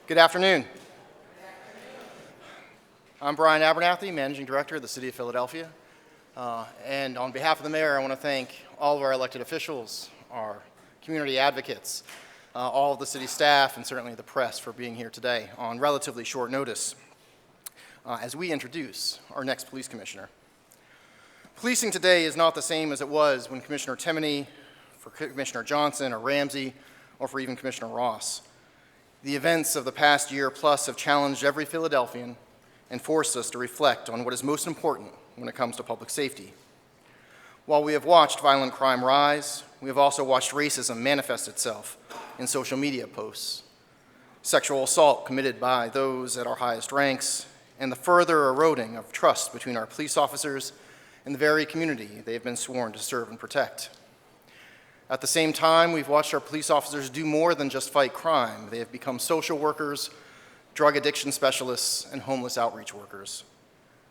Good afternoon. I'm Brian Abernathy, Managing Director of the City of Philadelphia. And on behalf of the mayor, I want to thank all of our elected officials, our community advocates, all of the city staff, and certainly the press for being here today on relatively short notice as we introduce our next police commissioner. Policing today is not the same as it was when Commissioner Timoney, for Commissioner Johnson or Ramsey, or for even Commissioner Ross. The events of the past year plus have challenged every Philadelphian and forced us to reflect on what is most important when it comes to public safety. While we have watched violent crime rise, we have also watched racism manifest itself in social media posts, sexual assault committed by those at our highest ranks, and the further eroding of trust between our police officers and the very community they have been sworn to serve and protect. At the same time, we've watched our police officers do more than just fight crime. They have become social workers, drug addiction specialists, and homeless outreach workers.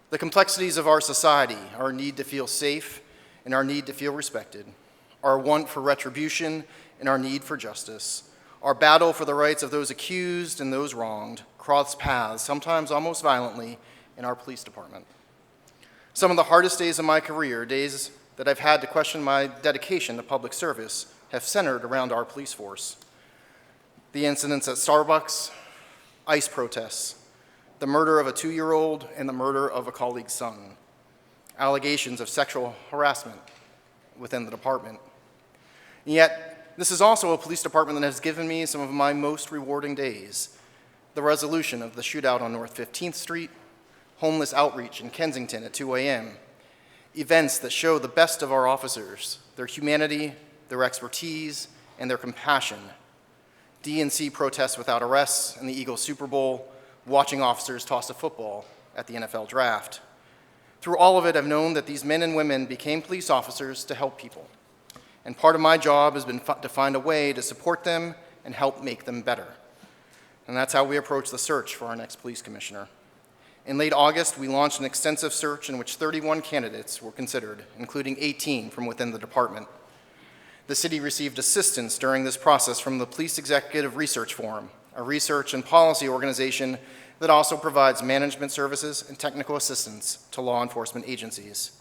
The complexities of our society, our need to feel safe and our need to feel respected, our want for retribution and our need for justice, our battle for the rights of those accused and those wronged, cross paths, sometimes almost violently, in our police department. Some of the hardest days of my career, days that I've had to question my dedication to public service, have centered around our police force. The incidents at Starbucks, ICE protests, the murder of a 2-year-old, and the murder of a colleague's son, allegations of sexual harassment within the department. And yet, this is also a police department that has given me some of my most rewarding days. The resolution of the shootout on North 15th Street, homeless outreach in Kensington at 2 a.m., events that show the best of our officers, their humanity, their expertise, and their compassion. DNC protests without arrests in the Eagles Super Bowl, watching officers toss a football at the NFL draft. Through all of it, I've known that these men and women became police officers to help people. And part of my job has been to find a way to support them and help make them better. And that's how we approach the search for our next police commissioner. In late August, we launched an extensive search in which 31 candidates were considered, including 18 from within the department. The city received assistance during this process from the Police Executive Research Forum, a research and policy organization that also provides management services and technical assistance to law enforcement agencies.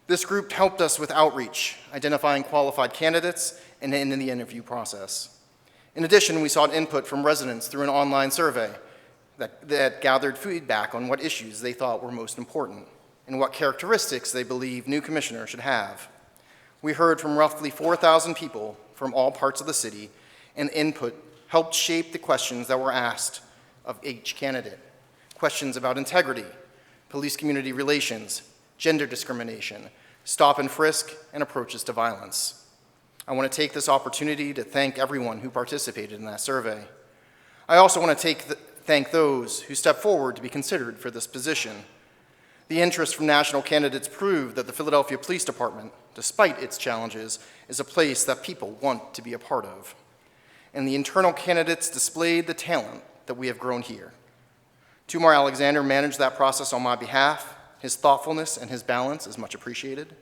This group helped us with outreach, identifying qualified candidates, and in the interview process. In addition, we sought input from residents through an online survey that gathered feedback on what issues they thought were most important and what characteristics they believe new commissioners should have. We heard from roughly 4,000 people from all parts of the city, and input helped shape the questions that were asked of each candidate. Questions about integrity, police community relations, gender discrimination, stop and frisk, and approaches to violence. I want to take this opportunity to thank everyone who participated in that survey. I also want to thank those who stepped forward to be considered for this position. The interest from national candidates proved that the Philadelphia Police Department, despite its challenges, is a place that people want to be a part of. And the internal candidates displayed the talent that we have grown here. Tumar Alexander managed that process on my behalf. His thoughtfulness and his balance is much appreciated.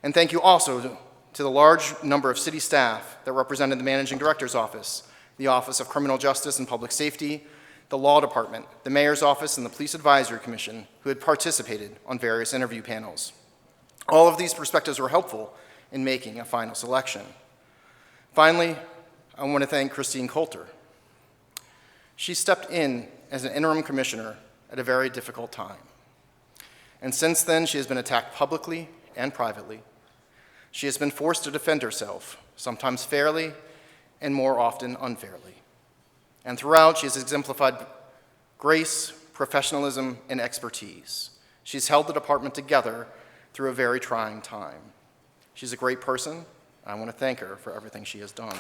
And thank you also to the large number of city staff that represented the Managing Director's Office, the Office of Criminal Justice and Public Safety, the Law Department, the Mayor's Office, and the Police Advisory Commission, who had participated on various interview panels. All of these perspectives were helpful in making a final selection. Finally, I want to thank Christine Coulter. She stepped in as an interim commissioner at a very difficult time. And since then, she has been attacked publicly and privately. She has been forced to defend herself, sometimes fairly and more often unfairly. And throughout, she has exemplified grace, professionalism, and expertise. She's held the department together through a very trying time. She's a great person. I want to thank her for everything she has done.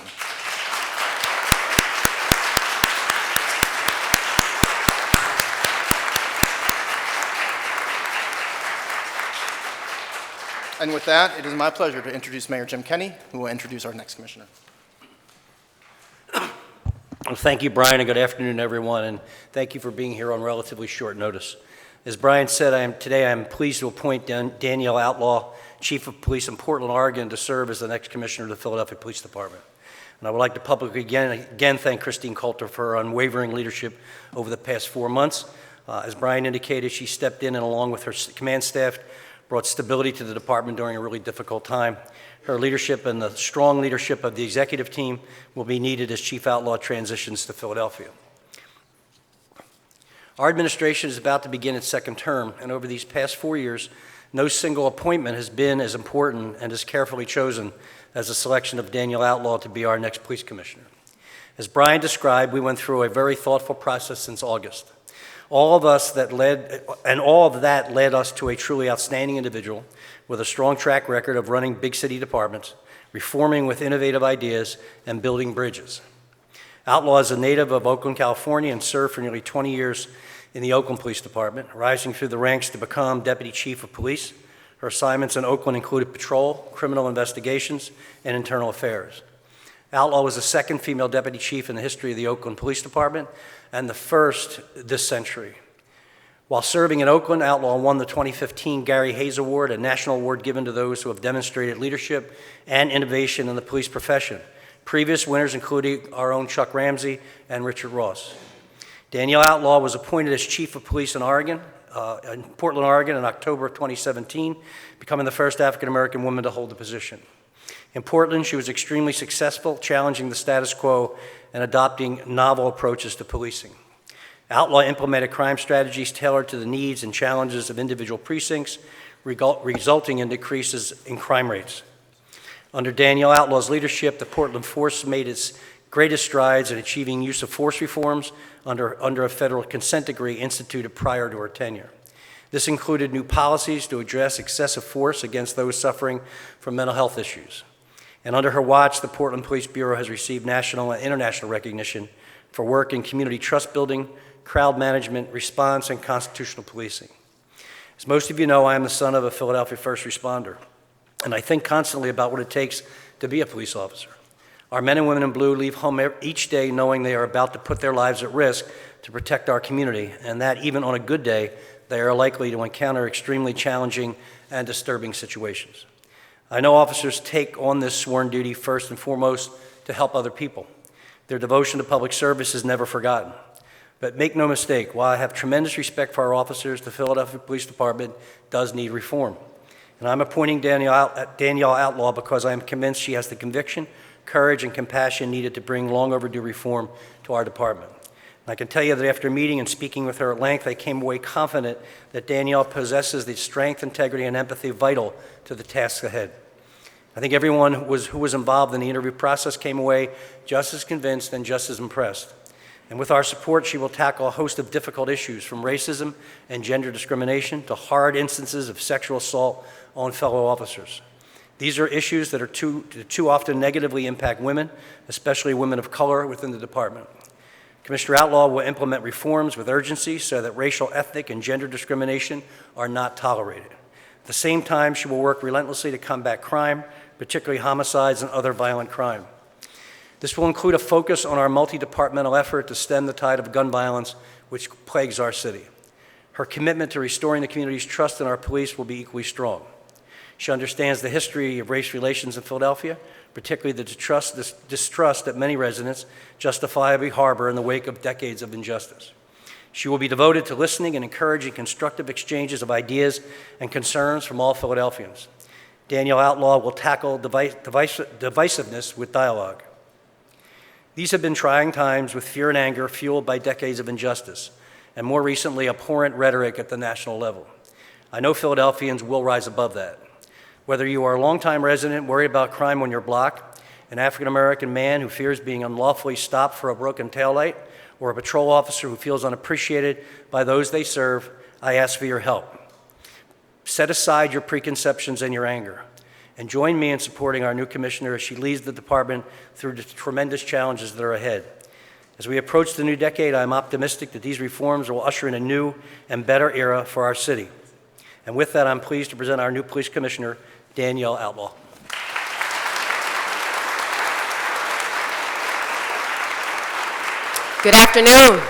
And with that, it is my pleasure to introduce Mayor Jim Kenney, who will introduce our next commissioner. Well, thank you, Brian, and good afternoon, everyone, and thank you for being here on relatively short notice. As Brian said, today I am pleased to appoint Danielle Outlaw, Chief of Police in Portland, Oregon, to serve as the next Commissioner of the Philadelphia Police Department. And I would like to publicly again thank Christine Coulter for her unwavering leadership over the past 4 months. As Brian indicated, she stepped in and along with her command staff brought stability to the department during a really difficult time. Her leadership and the strong leadership of the executive team will be needed as Chief Outlaw transitions to Philadelphia. Our administration is about to begin its second term, and over these past 4 years, no single appointment has been as important and as carefully chosen as the selection of Danielle Outlaw to be our next police commissioner. As Brian described, we went through a very thoughtful process since August. All of that led us to a truly outstanding individual with a strong track record of running big city departments, reforming with innovative ideas, and building bridges. Outlaw is a native of Oakland, California, and served for nearly 20 years in the Oakland Police Department, rising through the ranks to become Deputy Chief of Police. Her assignments in Oakland included patrol, criminal investigations, and internal affairs. Outlaw was the second female deputy chief in the history of the Oakland Police Department and the first this century. While serving in Oakland, Outlaw won the 2015 Gary Hayes Award, a national award given to those who have demonstrated leadership and innovation in the police profession. Previous winners included our own Chuck Ramsey and Richard Ross. Danielle Outlaw was appointed as Chief of Police in Portland, Oregon in October of 2017, becoming the first African-American woman to hold the position. In Portland, she was extremely successful, challenging the status quo and adopting novel approaches to policing. Outlaw implemented crime strategies tailored to the needs and challenges of individual precincts, resulting in decreases in crime rates. Under Danielle Outlaw's leadership, the Portland Force made its greatest strides in achieving use of force reforms under a federal consent decree instituted prior to her tenure. This included new policies to address excessive force against those suffering from mental health issues. And under her watch, the Portland Police Bureau has received national and international recognition for work in community trust building, crowd management, response, and constitutional policing. As most of you know, I am the son of a Philadelphia first responder, and I think constantly about what it takes to be a police officer. Our men and women in blue leave home each day knowing they are about to put their lives at risk to protect our community, and that even on a good day, they are likely to encounter extremely challenging and disturbing situations. I know officers take on this sworn duty first and foremost to help other people. Their devotion to public service is never forgotten. But make no mistake, while I have tremendous respect for our officers, the Philadelphia Police Department does need reform. And I'm appointing Danielle Outlaw because I am convinced she has the conviction, courage, and compassion needed to bring long overdue reform to our department. And I can tell you that after meeting and speaking with her at length, I came away confident that Danielle possesses the strength, integrity, and empathy vital to the tasks ahead. I think everyone who was involved in the interview process came away just as convinced and just as impressed. And with our support, she will tackle a host of difficult issues, from racism and gender discrimination to hard instances of sexual assault on fellow officers. These are issues that are too often negatively impact women, especially women of color within the department. Commissioner Outlaw will implement reforms with urgency so that racial, ethnic, and gender discrimination are not tolerated. At the same time, she will work relentlessly to combat crime, particularly homicides and other violent crime. This will include a focus on our multi-departmental effort to stem the tide of gun violence which plagues our city. Her commitment to restoring the community's trust in our police will be equally strong. She understands the history of race relations in Philadelphia, particularly the distrust that many residents justifiably harbor in the wake of decades of injustice. She will be devoted to listening and encouraging constructive exchanges of ideas and concerns from all Philadelphians. Danielle Outlaw will tackle divisiveness with dialogue. These have been trying times with fear and anger fueled by decades of injustice, and more recently, abhorrent rhetoric at the national level. I know Philadelphians will rise above that. Whether you are a longtime resident worried about crime on your block, an African-American man who fears being unlawfully stopped for a broken taillight, or a patrol officer who feels unappreciated by those they serve, I ask for your help. Set aside your preconceptions and your anger, and join me in supporting our new commissioner as she leads the department through the tremendous challenges that are ahead. As we approach the new decade, I'm optimistic that these reforms will usher in a new and better era for our city. And with that, I'm pleased to present our new police commissioner, Danielle Outlaw. Good afternoon.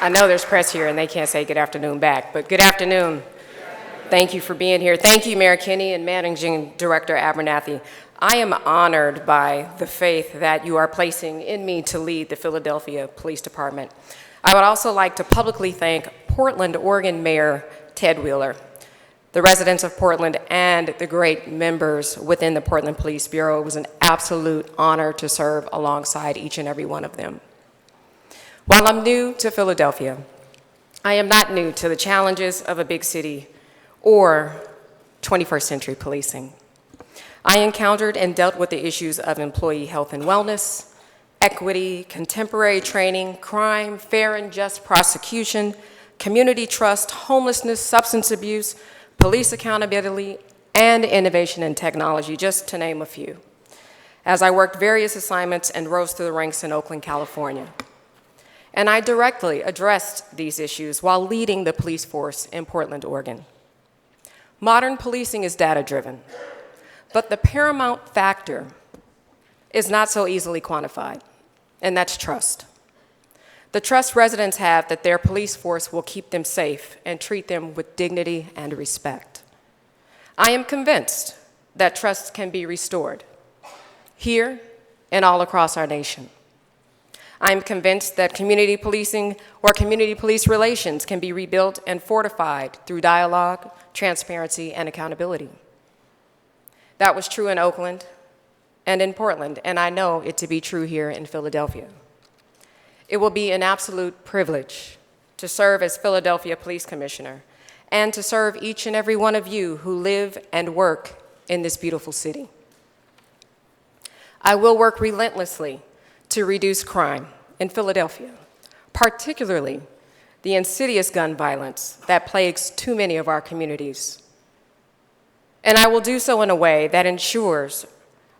I know there's press here and they can't say good afternoon back, but good afternoon. Thank you for being here. Thank you, Mayor Kinney and Managing Director Abernathy. I am honored by the faith that you are placing in me to lead the Philadelphia Police Department. I would also like to publicly thank Portland, Oregon Mayor Ted Wheeler, the residents of Portland, and the great members within the Portland Police Bureau. It was an absolute honor to serve alongside each and every one of them. While I'm new to Philadelphia, I am not new to the challenges of a big city or 21st century policing. I encountered and dealt with the issues of employee health and wellness, equity, contemporary training, crime, fair and just prosecution, community trust, homelessness, substance abuse, police accountability, and innovation and technology, just to name a few, as I worked various assignments and rose through the ranks in Oakland, California. And I directly addressed these issues while leading the police force in Portland, Oregon. Modern policing is data-driven, but the paramount factor is not so easily quantified, and that's trust. The trust residents have that their police force will keep them safe and treat them with dignity and respect. I am convinced that trust can be restored here and all across our nation. I am convinced that community policing or community police relations can be rebuilt and fortified through dialogue, transparency, and accountability. That was true in Oakland and in Portland, and I know it to be true here in Philadelphia. It will be an absolute privilege to serve as Philadelphia Police Commissioner and to serve each and every one of you who live and work in this beautiful city. I will work relentlessly to reduce crime in Philadelphia, particularly the insidious gun violence that plagues too many of our communities. And I will do so in a way that ensures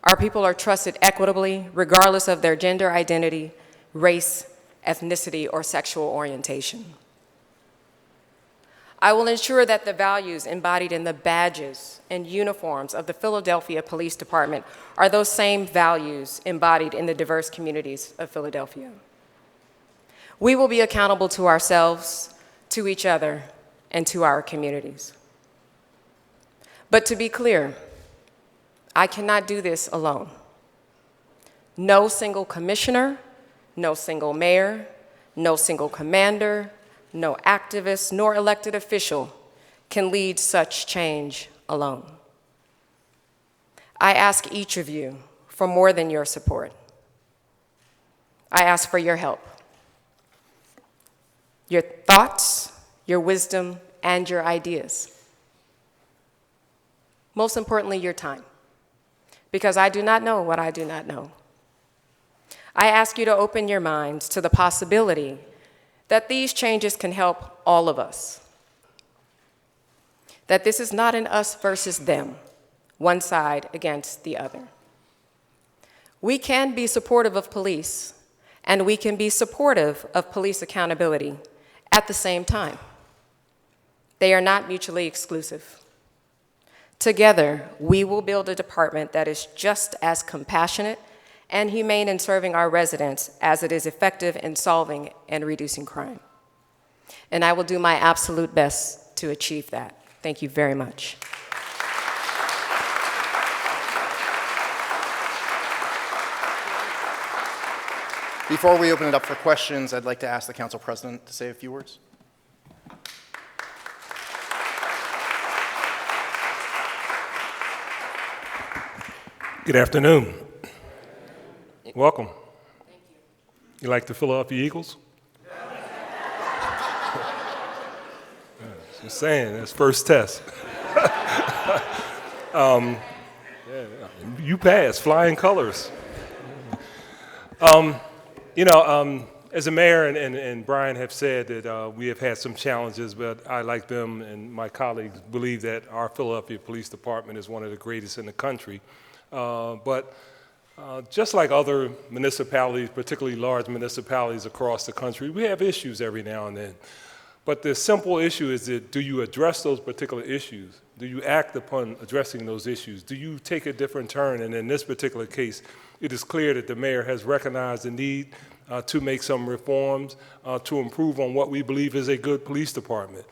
our people are trusted equitably, regardless of their gender identity, race, ethnicity, or sexual orientation. I will ensure that the values embodied in the badges and uniforms of the Philadelphia Police Department are those same values embodied in the diverse communities of Philadelphia. We will be accountable to ourselves, to each other, and to our communities. But to be clear, I cannot do this alone. No single commissioner, no single mayor, no single commander, no activist, nor elected official can lead such change alone. I ask each of you for more than your support. I ask for your help, your thoughts, your wisdom, and your ideas. Most importantly, your time, because I do not know what I do not know. I ask you to open your minds to the possibility that these changes can help all of us. That this is not an us versus them, one side against the other. We can be supportive of police, and we can be supportive of police accountability at the same time. They are not mutually exclusive. Together, we will build a department that is just as compassionate and humane in serving our residents as it is effective in solving and reducing crime. And I will do my absolute best to achieve that. Thank you very much. Before we open it up for questions, I'd like to ask the Council President to say a few words. Good afternoon. Welcome. Thank you. You like the Philadelphia Eagles? Just saying, that's first test. You passed, flying colors. As a mayor and Brian have said that we have had some challenges, but I, like them and my colleagues, believe that our Philadelphia Police Department is one of the greatest in the country. Just like other municipalities, particularly large municipalities across the country, we have issues every now and then. But the simple issue is that, do you address those particular issues? Do you act upon addressing those issues? Do you take a different turn? And in this particular case, it is clear that the mayor has recognized the need to make some reforms to improve on what we believe is a good police department.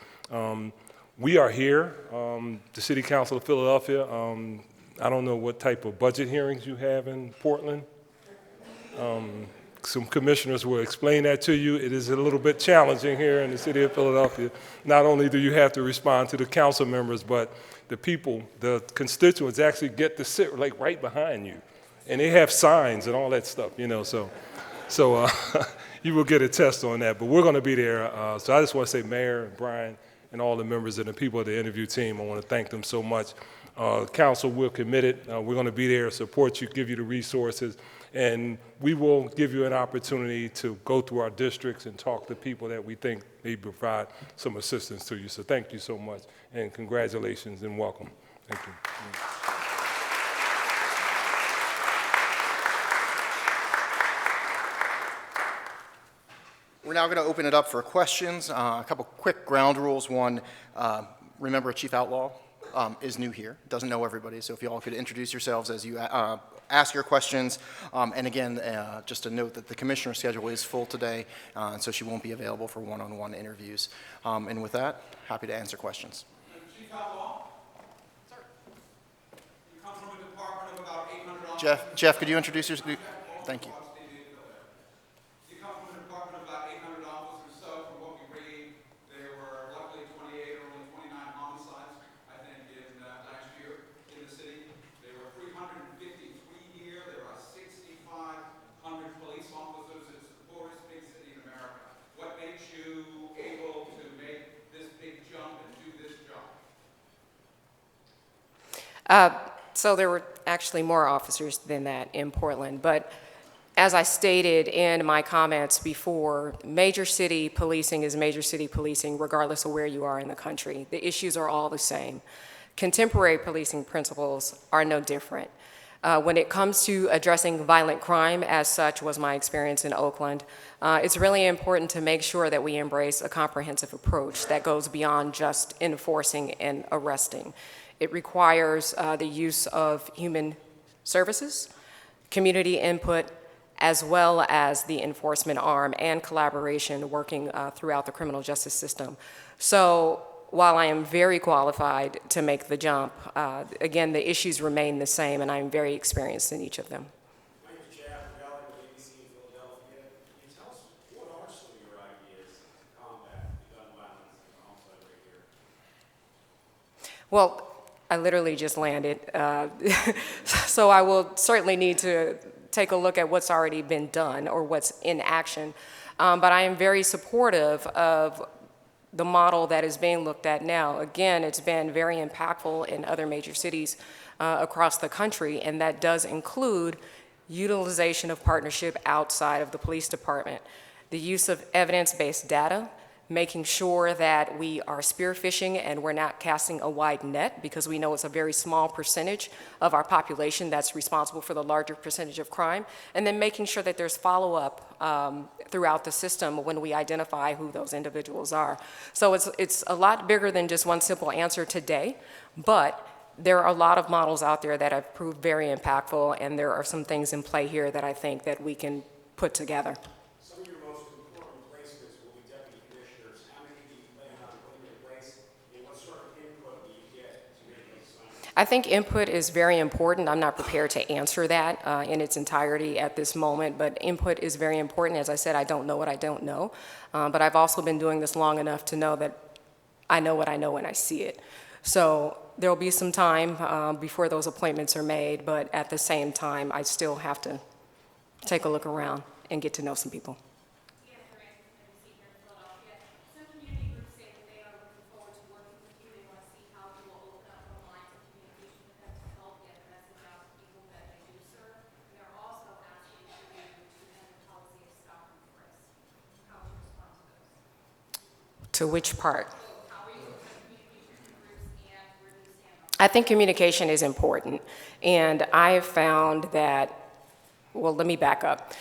We are here, the City Council of Philadelphia. I don't know what type of budget hearings you have in Portland. Some commissioners will explain that to you. It is a little bit challenging here in the city of Philadelphia. Not only do you have to respond to the council members, but the people, the constituents actually get to sit like right behind you. And they have signs and all that stuff, you know, so you will get a test on that. But we're going to be there. So I just want to say, Mayor, Brian, and all the members and the people of the interview team, I want to thank them so much. Council, we're committed. We're going to be there, support you, give you the resources, and we will give you an opportunity to go through our districts and talk to people that we think may provide some assistance to you. So thank you so much, and congratulations and welcome. Thank you. We're now going to open it up for questions. A couple quick ground rules. One, remember Chief Outlaw is new here, doesn't know everybody, so if you all could introduce yourselves as you ask your questions. And again, just a note that the commissioner's schedule is full today, and so she won't be available for one-on-one interviews. And with that, happy to answer questions. Chief Outlaw? Sir. You come from a department of about 800 officers. Jeff, could you introduce yourself? Thank you. You come from a department of about 800 officers, so from what we read, there were luckily 28 or only 29 homicides, I think, in last year in the city. There were 353 here. There are 6,500 police officers. It's the poorest big city in America. What makes you able to make this big jump and do this job? So there were actually more officers than that in Portland, but as I stated in my comments before, major city policing is major city policing regardless of where you are in the country. The issues are all the same. Contemporary policing principles are no different. When it comes to addressing violent crime, as such was my experience in Oakland, it's really important to make sure that we embrace a comprehensive approach that goes beyond just enforcing and arresting. It requires the use of human services, community input, as well as the enforcement arm and collaboration working throughout the criminal justice system. So while I am very qualified to make the jump, again, the issues remain the same, and I'm very experienced in each of them. My name is Jeff Valley with ABC in Philadelphia. Can you tell us what are some of your ideas to combat the gun violence and homicide rate here? Well, I literally just landed, so I will certainly need to take a look at what's already been done or what's in action. But I am very supportive of the model that is being looked at now. Again, it's been very impactful in other major cities across the country, and that does include utilization of partnership outside of the police department, the use of evidence-based data, making sure that we are spearfishing and we're not casting a wide net, because we know it's a very small percentage of our population that's responsible for the larger percentage of crime, and then making sure that there's follow-up throughout the system when we identify who those individuals are. So it's a lot bigger than just one simple answer today, but there are a lot of models out there that have proved very impactful, and there are some things in play here that I think that we can put together. Some of your most important replacements will be deputy commissioners. How many do you plan on putting in place, and what sort of input do you get to make those assignments? I think input is very important. I'm not prepared to answer that in its entirety at this moment, but input is very important. As I said, I don't know what I don't know, but I've also been doing this long enough to know that I know what I know when I see it. So there will be some time before those appointments are made, but at the same time, I still have to take a look around and get to know some people. Yes, there is an here in Philadelphia. Some community groups say that they are looking forward to working with you. They want to see how you will open up the lines of communication with them to help get the message out to people that they do serve. And they're also asking for you to end the policy of stop and frisk. How would you respond to those? To which part? So how are you looking at communication with groups, and where do you stand on I think communication is important, and I have found that, well, let me back up.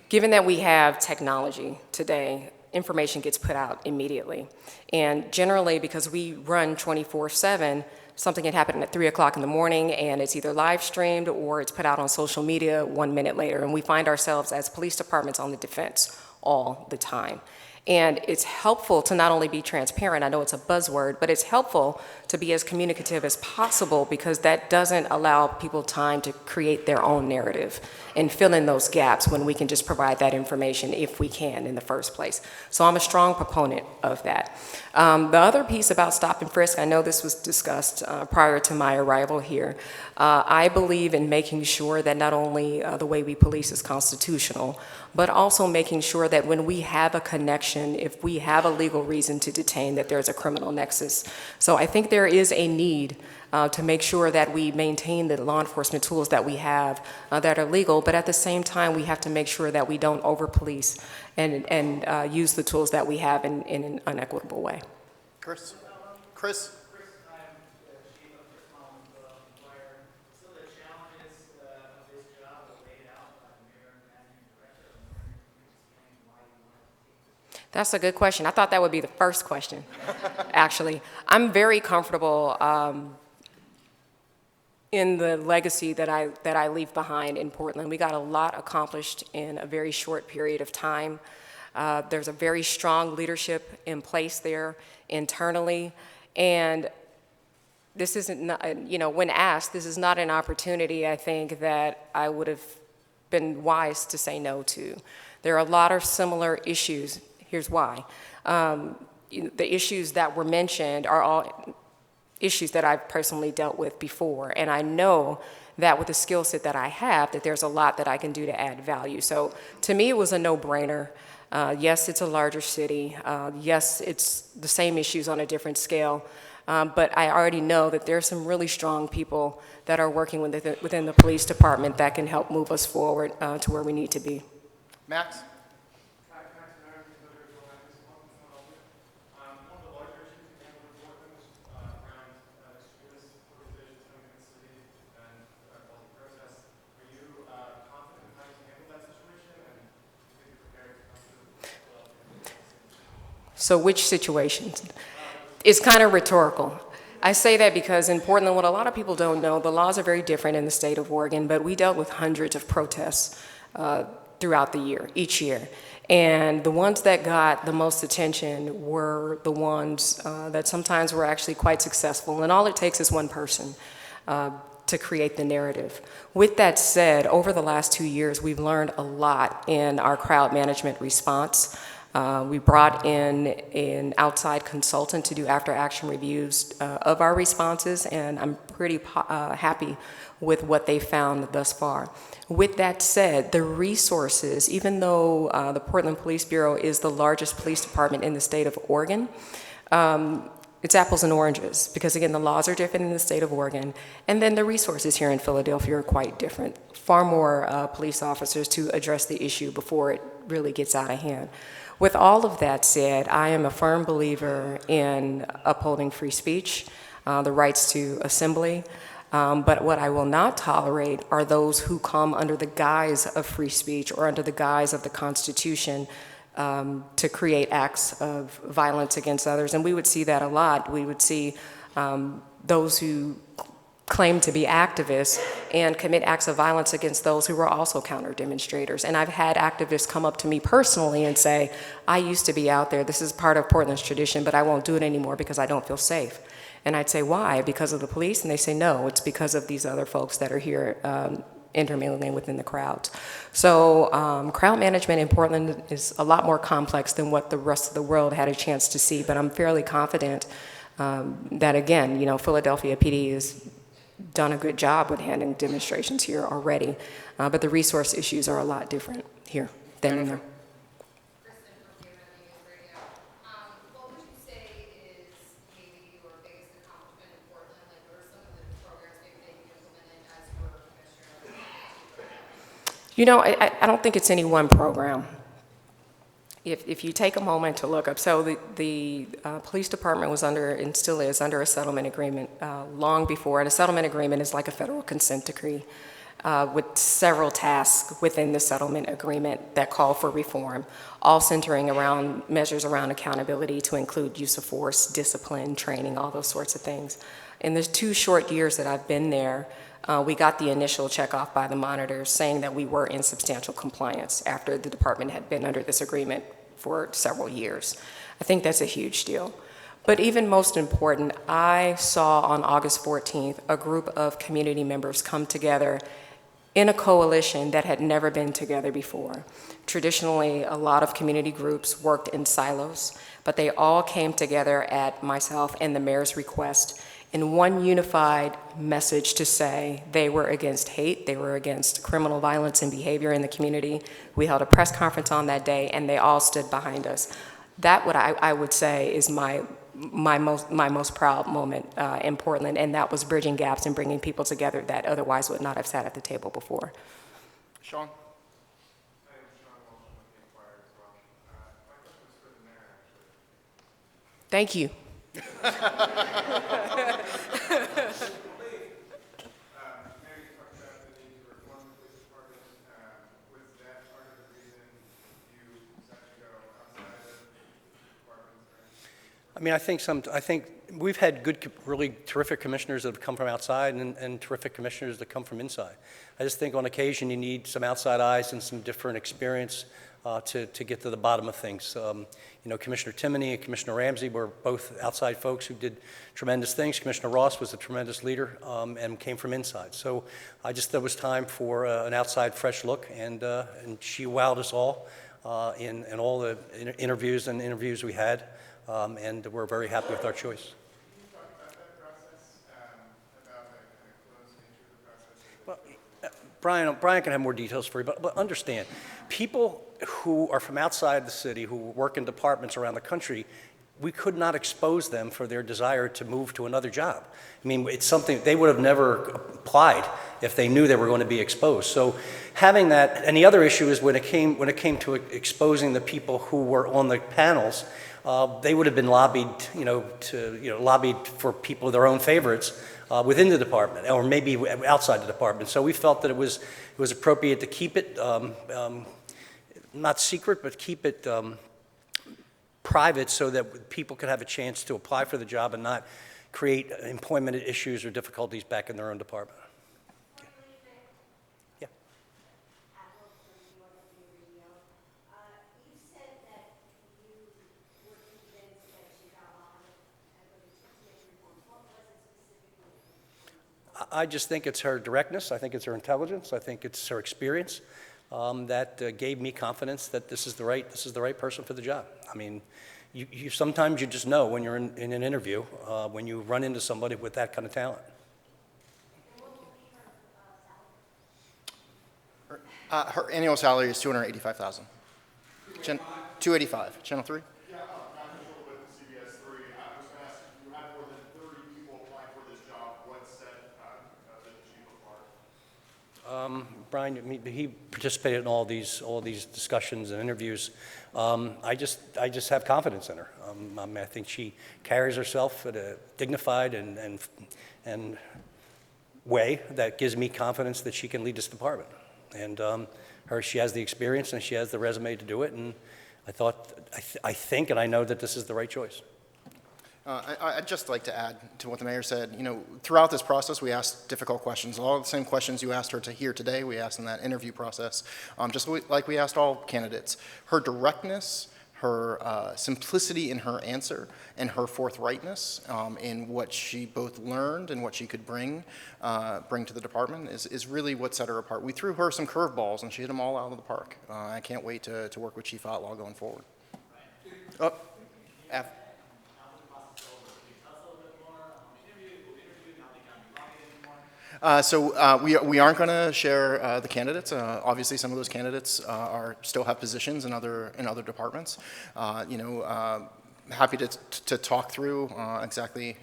Given that we have technology today, information gets put out immediately. And generally, because we run 24/7, something had happened at 3 o'clock in the morning, and it's either live streamed or it's put out on social media 1 minute later. And we find ourselves as police departments on the defense all the time. And it's helpful to not only be transparent, I know it's a buzzword, but it's helpful to be as communicative as possible, because that doesn't allow people time to create their own narrative and fill in those gaps when we can just provide that information if we can in the first place. So I'm a strong proponent of that. The other piece about stop and frisk, I know this was discussed prior to my arrival here. I believe in making sure that not only the way we police is constitutional, but also making sure that when we have a connection, if we have a legal reason to detain, that there's a criminal nexus. So I think there is a need to make sure that we maintain the law enforcement tools that we have that are legal, but at the same time, we have to make sure that we don't over-police and use the tools that we have in an unequitable way. Chris? Chris? That's a good question. I thought that would be the first question, actually. I'm very comfortable in the legacy that I leave behind in Portland. We got a lot accomplished in a very short period of time. There's a very strong leadership in place there internally, and this isn't, when asked, this is not an opportunity, I think, that I would have been wise to say no to. There are a lot of similar issues. Here's why. The issues that were mentioned are all issues that I've personally dealt with before, and I know that with the skill set that I have, that there's a lot that I can do to add value. So to me, it was a no-brainer. Yes, it's a larger city. Yes, it's the same issues on a different scale. But I already know that there's some really strong people that are working within the police department that can help move us forward to where we need to be. Max? So which situations? It's kind of rhetorical. I say that because in Portland, what a lot of people don't know, the laws are very different in the state of Oregon, but we dealt with hundreds of protests throughout the year, each year. And the ones that got the most attention were the ones that sometimes were actually quite successful. And all it takes is one person to create the narrative. With that said, over the last 2 years, we've learned a lot in our crowd management response. We brought in an outside consultant to do after-action reviews of our responses, and I'm pretty happy with what they found thus far. With that said, the resources, even though the Portland Police Bureau is the largest police department in the state of Oregon, it's apples and oranges, because again, the laws are different in the state of Oregon, and then the resources here in Philadelphia are quite different. Far more police officers to address the issue before it really gets out of hand. With all of that said, I am a firm believer in upholding free speech, the rights to assembly, but what I will not tolerate are those who come under the guise of free speech or under the guise of the Constitution to create acts of violence against others. And we would see that a lot. We would see those who claim to be activists and commit acts of violence against those who were also counter demonstrators. And I've had activists come up to me personally and say, I used to be out there, this is part of Portland's tradition, but I won't do it anymore because I don't feel safe. And I'd say, why? Because of the police? And they say, no, it's because of these other folks that are here intermingling within the crowds. So crowd management in Portland is a lot more complex than what the rest of the world had a chance to see, but I'm fairly confident that, again, Philadelphia PD has done a good job with handling demonstrations here already, but the resource issues are a lot different here than in there. Kristen from KML News Radio. What would you say is maybe your biggest accomplishment in Portland? Like, what are some of the programs maybe that you implemented as you were commissioner? I don't think it's any one program. If you take a moment to look up, so the police department was under, and still is, under a settlement agreement long before, and a settlement agreement is like a federal consent decree with several tasks within the settlement agreement that call for reform, all centering around measures around accountability to include use of force, discipline, training, all those sorts of things. In the 2 short years that I've been there, we got the initial checkoff by the monitors saying that we were in substantial compliance after the department had been under this agreement for several years. I think that's a huge deal. But even most important, I saw on August 14th a group of community members come together in a coalition that had never been together before. Traditionally, a lot of community groups worked in silos, but they all came together at myself and the mayor's request in one unified message to say they were against hate, they were against criminal violence and behavior in the community. We held a press conference on that day, and they all stood behind us. That what I would say is my most proud moment in Portland, and that was bridging gaps and bringing people together that otherwise would not have sat at the table before. Sean? My name is Sean Walsh. I'm with the Inquirer as well. My question was for the mayor, actually. Thank you. Mayor, you talked about the need to reform the police department. Was that part of the reason you decided to go outside of departments? I mean, I think we've had good, really terrific commissioners that have come from outside and terrific commissioners that come from inside. I just think on occasion you need some outside eyes and some different experience to get to the bottom of things. You know, Commissioner Timoney and Commissioner Ramsey were both outside folks who did tremendous things. Commissioner Ross was a tremendous leader and came from inside. So I just thought it was time for an outside, fresh look, and she wowed us all in all the interviews we had. And we're very happy with our choice. Can you talk about that process, about the kind of closed nature of the process? Well, Brian can have more details for you, but understand, people who are from outside the city, who work in departments around the country, we could not expose them for their desire to move to another job. I mean, it's something they would have never applied if they knew they were going to be exposed. So having that, and the other issue is when it came to exposing the people who were on the panels, they would have been lobbied, lobbied for people of their own favorites within the department, or maybe outside the department. So we felt that it was appropriate to keep it not secret, but keep it private, so that people could have a chance to apply for the job and not create employment issues or difficulties back in their own department. Yeah. You said that you were convinced that she got on and to make reforms. What was it specifically? I just think it's her directness. I think it's her intelligence. I think it's her experience that gave me confidence that this is the right person for the job. I mean, you sometimes you just know when you're in an interview when you run into somebody with that kind of talent. Her annual salary is $285,000. 285. Channel 3? Yeah, Dr. Schultz with CBS 3. I was going to ask, you had more than 30 people applying for this job. What set did the chief apart? Brian, he participated in all these discussions and interviews. I just have confidence in her. I mean, I think she carries herself in a dignified and way that gives me confidence that she can lead this department. And she has the experience and she has the resume to do it. And I think, and I know that this is the right choice. I'd just like to add to what the mayor said. You know, throughout this process, we asked difficult questions. A lot of the same questions you asked her to hear today, we asked in that interview process, just like we asked all candidates. Her directness, her simplicity in her answer, and her forthrightness in what she both learned and what she could bring to the department is really what set her apart. We threw her some curveballs, and she hit them all out of the park. I can't wait to work with Chief Outlaw going forward. We aren't going to share the candidates. Obviously, some of those candidates still have positions in other departments. Happy to talk through exactly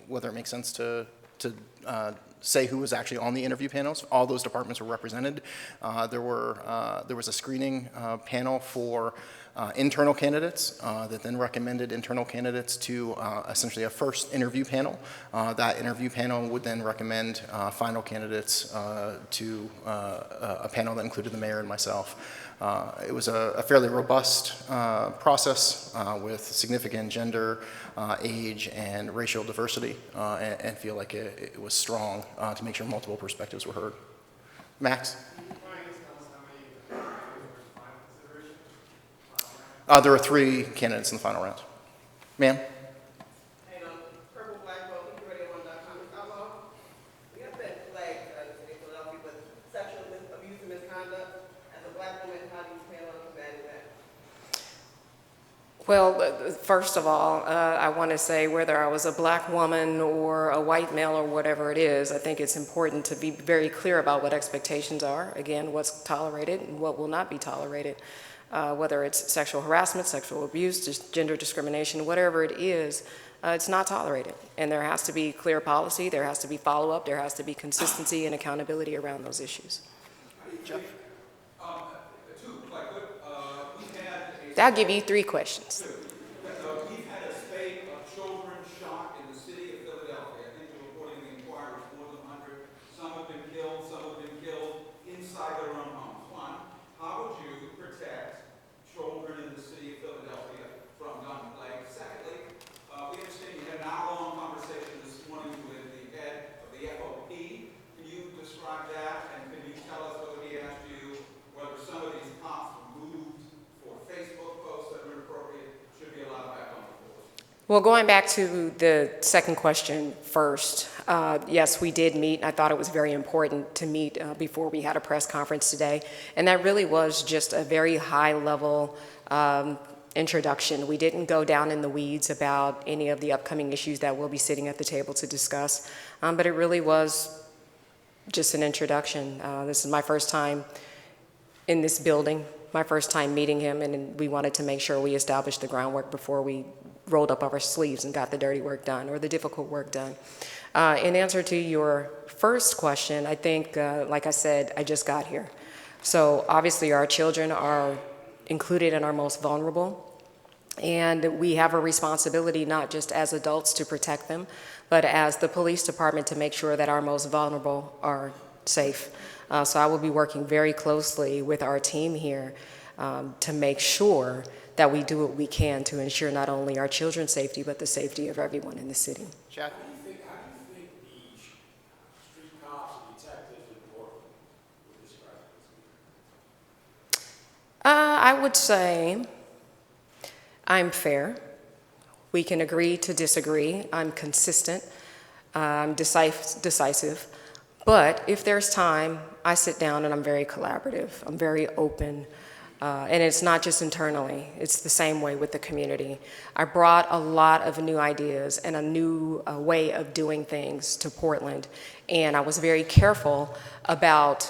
whether it makes sense to say who was actually on the interview panels. All those departments were represented. There was a screening panel for internal candidates that then recommended internal candidates to essentially a first interview panel. That interview panel would then recommend final candidates to a panel that included the mayor and myself. It was a fairly robust process with significant gender, age, and racial diversity, and feel like it was strong to make sure multiple perspectives were heard. Max? There were 3 candidates in the final round. Ma'am? And Purple Black Vote, Radio1.com is outlawed. We have been flagged in the city of Philadelphia with sexual abuse and misconduct. As a black woman, how do you plan on combating that? Well, first of all, I want to say whether I was a black woman or a white male or whatever it is, I think it's important to be very clear about what expectations are. Again, what's tolerated and what will not be tolerated. Whether it's sexual harassment, sexual abuse, just gender discrimination, whatever it is, it's not tolerated. And there has to be clear policy, there has to be follow-up, there has to be consistency and accountability around those issues. Jeff? That'll give you 3 questions. We've had a spate of children shot in the city of Philadelphia. I think the reporting in the Inquirer is more than 100. Some have been killed inside their own homes. One, how would you protect children in the city of Philadelphia from gunplay? Secondly, we understand you had an hour-long conversation this morning with the head of the FOP. Can you describe that, and can you tell us whether he asked you whether some of these cops removed for Facebook posts that are inappropriate should be allowed back on the force? Well, going back to the second question first, yes, we did meet. I thought it was very important to meet before we had a press conference today, and that really was just a very high-level introduction. We didn't go down in the weeds about any of the upcoming issues that we'll be sitting at the table to discuss, but it really was just an introduction. This is my first time in this building, my first time meeting him, and we wanted to make sure we established the groundwork before we rolled up our sleeves and got the dirty work done or the difficult work done. In answer to your first question, I think, like I said, I just got here. So obviously our children are included in our most vulnerable, and we have a responsibility not just as adults to protect them, but as the police department to make sure that our most vulnerable are safe. So I will be working very closely with our team here to make sure that we do what we can to ensure not only our children's safety, but the safety of everyone in the city. Chad? How do you think the street cops and detectives in Portland would describe this? I would say I'm fair. We can agree to disagree. I'm consistent. I'm decisive. But if there's time, I sit down and I'm very collaborative. I'm very open. And it's not just internally, it's the same way with the community. I brought a lot of new ideas and a new way of doing things to Portland, and I was very careful about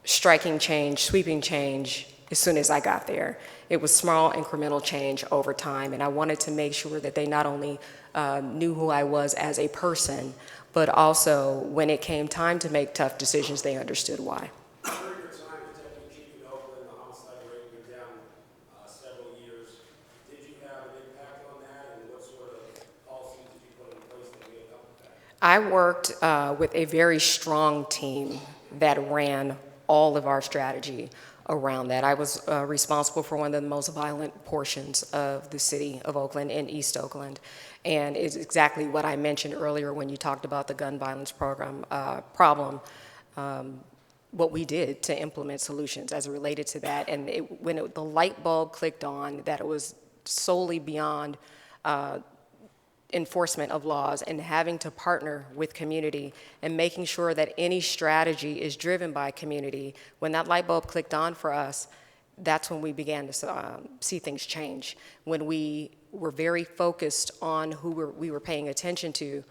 striking change, sweeping change as soon as I got there. It was small incremental change over time, and I wanted to make sure that they not only knew who I was as a person, but also when it came time to make tough decisions, they understood why. During your time as deputy chief in Oakland, the homicide rate went down several years. Did you have an impact on that, and what sort of policies did you put in place that made up with that? I worked with a very strong team that ran all of our strategy around that. I was responsible for one of the most violent portions of the city of Oakland in East Oakland. And it's exactly what I mentioned earlier when you talked about the gun violence problem, what we did to implement solutions as it related to that. And when the light bulb clicked on that it was solely beyond enforcement of laws and having to partner with community and making sure that any strategy is driven by community, when that light bulb clicked on for us, that's when we began to see things change. When we were very focused on who we were paying attention to,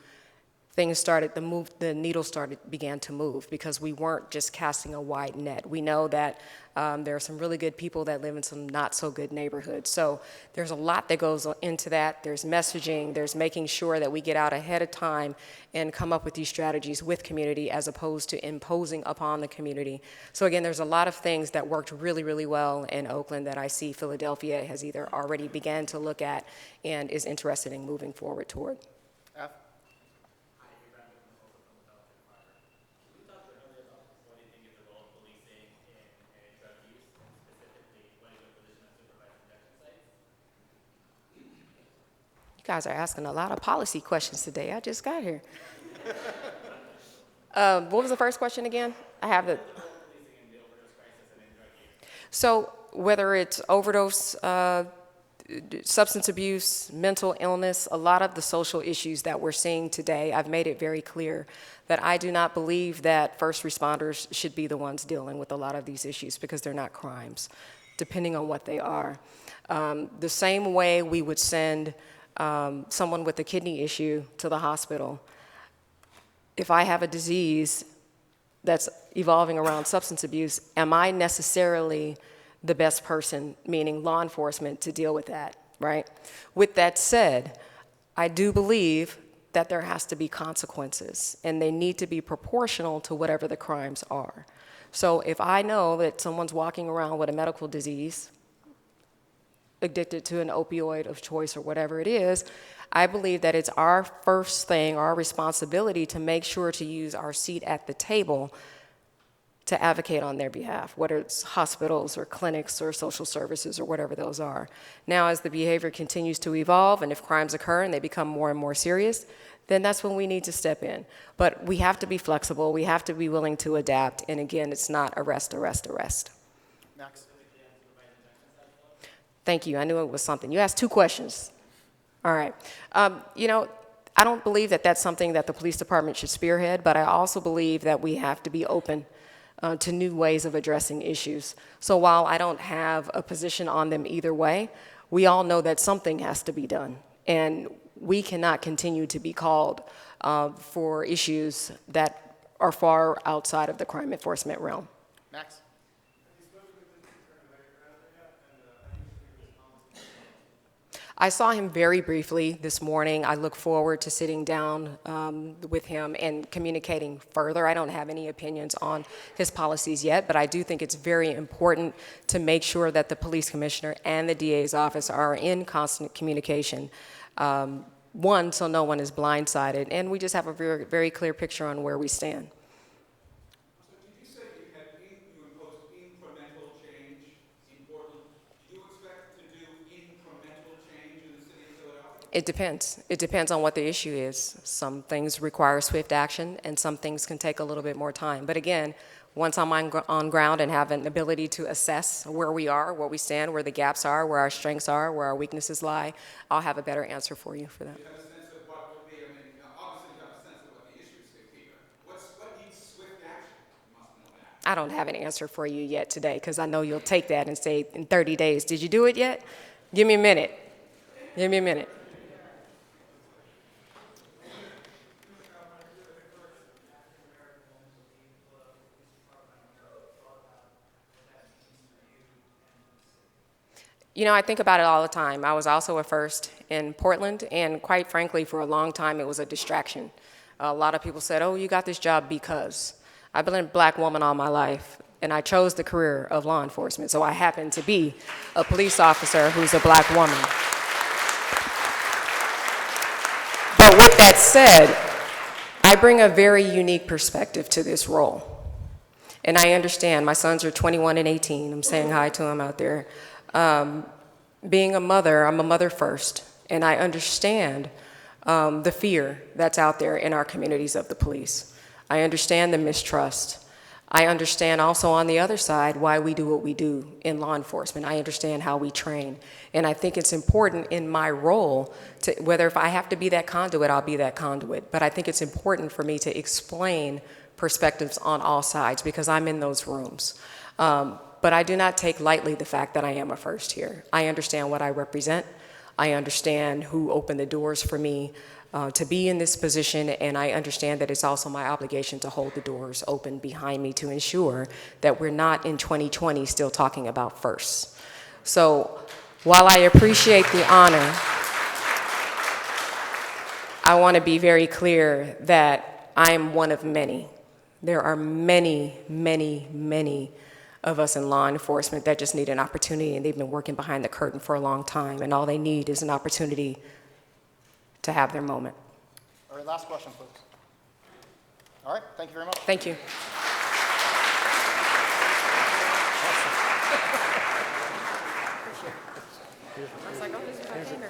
the needle began to move because we weren't just casting a wide net. We know that there are some really good people that live in some not so good neighborhoods. So there's a lot that goes into that. There's messaging, there's making sure that we get out ahead of time and come up with these strategies with community as opposed to imposing upon the community. So again, there's a lot of things that worked really, really well in Oakland that I see Philadelphia has either already began to look at and is interested in moving forward toward. F? You guys are asking a lot of policy questions today. I just got here. What was the first question again? I have the. So whether it's overdose, substance abuse, mental illness, a lot of the social issues that we're seeing today, I've made it very clear that I do not believe that first responders should be the ones dealing with a lot of these issues because they're not crimes, depending on what they are. The same way we would send someone with a kidney issue to the hospital. If I have a disease that's evolving around substance abuse, am I necessarily the best person, meaning law enforcement, to deal with that, right? With that said, I do believe that there has to be consequences, and they need to be proportional to whatever the crimes are. So if I know that someone's walking around with a medical disease, addicted to an opioid of choice or whatever it is, I believe that it's our first thing, our responsibility to make sure to use our seat at the table to advocate on their behalf, whether it's hospitals or clinics or social services or whatever those are. Now, as the behavior continues to evolve and if crimes occur and they become more and more serious, then that's when we need to step in. But we have to be flexible, we have to be willing to adapt, and again, it's not arrest, arrest, arrest. Max? Thank you. I knew it was something. You asked 2 questions. All right. You know, I don't believe that that's something that the police department should spearhead, but I also believe that we have to be open to new ways of addressing issues. So while I don't have a position on them either way, we all know that something has to be done. And we cannot continue to be called for issues that are far outside of the crime enforcement realm. Max? I saw him very briefly this morning. I look forward to sitting down with him and communicating further. I don't have any opinions on his policies yet, but I do think it's very important to make sure that the police commissioner and the DA's office are in constant communication. One, so no one is blindsided, and we just have a very, very clear picture on where we stand. So did you say you imposed incremental change in Portland? Do you expect to do incremental change in the city of Philadelphia? It depends. It depends on what the issue is. Some things require swift action, and some things can take a little bit more time. But again, once I'm on ground and have an ability to assess where we are, where we stand, where the gaps are, where our strengths are, where our weaknesses lie, I'll have a better answer for you for that. Do you have a sense of what would be, I mean, obviously you have a sense of what the issues could be, but what needs swift action? You must know that. I don't have an answer for you yet today because I know you'll take that and say in 30 days, did you do it yet? Give me a minute. Give me a minute. You know, I think about it all the time. I was also a first in Portland, and quite frankly, for a long time, it was a distraction. A lot of people said, oh, you got this job because. I've been a black woman all my life, and I chose the career of law enforcement, so I happen to be a police officer who's a black woman. But with that said, I bring a very unique perspective to this role. And I understand, my sons are 21 and 18. I'm saying hi to them out there. Being a mother, I'm a mother first, and I understand the fear that's out there in our communities of the police. I understand the mistrust. I understand also on the other side why we do what we do in law enforcement. I understand how we train. And I think it's important in my role to, whether if I have to be that conduit, I'll be that conduit. But I think it's important for me to explain perspectives on all sides because I'm in those rooms. But I do not take lightly the fact that I am a first here. I understand what I represent. I understand who opened the doors for me. to be in this position, and I understand that it's also my obligation to hold the doors open behind me to ensure that we're not in 2020 still talking about firsts. So while I appreciate the honor, I want to be very clear that I am one of many. There are many, many, many of us in law enforcement that just need an opportunity, and they've been working behind the curtain for a long time, and all they need is an opportunity to have their moment. All right, last question, folks. All right, thank you very much. Thank you. I was like, oh, this is my neighbor.